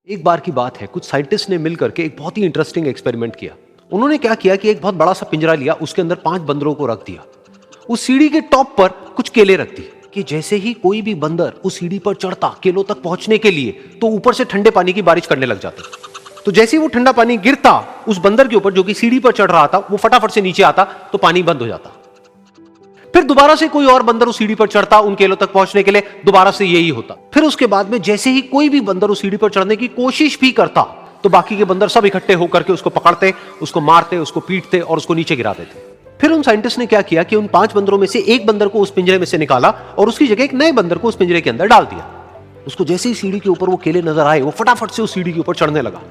एक बार की बात है, कुछ साइंटिस्ट ने मिलकर के एक बहुत ही इंटरेस्टिंग एक्सपेरिमेंट किया। उन्होंने क्या किया कि एक बहुत बड़ा सा पिंजरा लिया, उसके अंदर 5 बंदरों को रख दिया। उस सीढ़ी के टॉप पर कुछ केले रख दिए कि जैसे ही कोई भी बंदर उस सीढ़ी पर चढ़ता केलों तक पहुंचने के लिए, तो ऊपर से ठंडे पानी की बारिश करने लग जाती। तो जैसे ही वो ठंडा पानी गिरता उस बंदर के ऊपर जो कि सीढ़ी पर चढ़ रहा था, वो फटाफट से नीचे आता तो पानी बंद हो जाता। फिर दोबारा से कोई और बंदर उस सीढ़ी पर चढ़ता उन केलों तक पहुंचने के लिए, दोबारा से यही होता। फिर उसके बाद में जैसे ही कोई भी बंदर उस सीढ़ी पर चढ़ने की कोशिश भी करता, तो बाकी के बंदर सब इकट्ठे होकर के उसको पकड़ते, उसको मारते, उसको पीटते और उसको नीचे गिरा देते। फिर उन साइंटिस्ट ने क्या किया कि उन 5 बंदरों में से एक बंदर को उस पिंजरे में से निकाला और उसकी जगह एक नए बंदर को उस पिंजरे के अंदर डाल दिया। उसको जैसे ही सीढ़ी के ऊपर वो केले नजर आए, वो फटाफट से उस सीढ़ी के ऊपर चढ़ने लगा।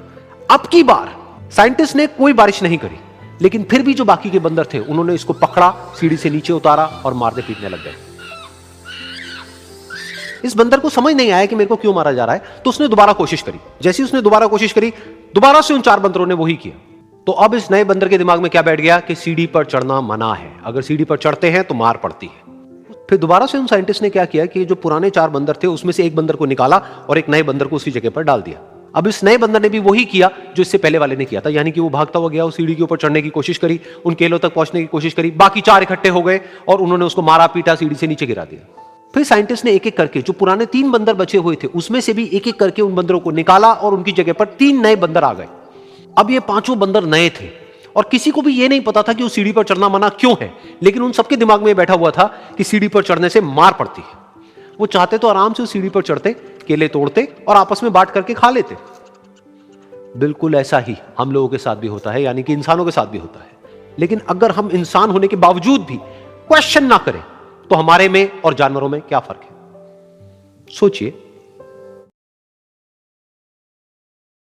अब की बार साइंटिस्ट ने कोई बारिश नहीं करी, लेकिन फिर भी जो बाकी के बंदर थे उन्होंने इसको पकड़ा, सीढ़ी से नीचे उतारा और मारने पीटने लग गए। इस बंदर को समझ नहीं आया कि मेरे को क्यों मारा जा रहा है, तो उसने दोबारा कोशिश करी। जैसे ही उसने दोबारा कोशिश करी, दोबारा से उन 4 बंदरों ने वही किया। तो अब इस नए बंदर के दिमाग में क्या बैठ गया कि सीढ़ी पर चढ़ना मना है, अगर सीढ़ी पर चढ़ते हैं तो मार पड़ती है। फिर दोबारा से उन साइंटिस्ट ने क्या किया कि जो पुराने 4 बंदर थे उसमें से एक बंदर को निकाला और एक नए बंदर को उसी जगह पर डाल दिया। अब इस नए बंदर ने भी वही किया जो इससे पहले वाले ने किया था, यानी कि वो भागता हुआ गया, उस सीढ़ी के ऊपर चढ़ने की कोशिश करी, उन केलों तक पहुंचने की कोशिश करी। बाकी 4 इकट्ठे हो गए और उन्होंने उसको मारा पीटा, सीढ़ी से नीचे गिरा दिया। फिर साइंटिस्ट ने एक एक करके जो पुराने 3 बंदर बचे हुए थे उसमें से भी एक एक करके उन बंदरों को निकाला और उनकी जगह पर 3 नए बंदर आ गए। अब ये 5 बंदर नए थे और किसी को भी ये नहीं पता था कि उस सीढ़ी पर चढ़ना मना क्यों है, लेकिन उन सबके दिमाग में बैठा हुआ था कि सीढ़ी पर चढ़ने से मार पड़ती है। वो चाहते तो आराम से उस सीढ़ी पर चढ़ते, केले तोड़ते और आपस में बांट करके खा लेते। बिल्कुल ऐसा ही हम लोगों के साथ भी होता है, यानी कि इंसानों के साथ भी होता है। लेकिन अगर हम इंसान होने के बावजूद भी क्वेश्चन ना करें तो हमारे में और जानवरों में क्या फर्क है? सोचिए।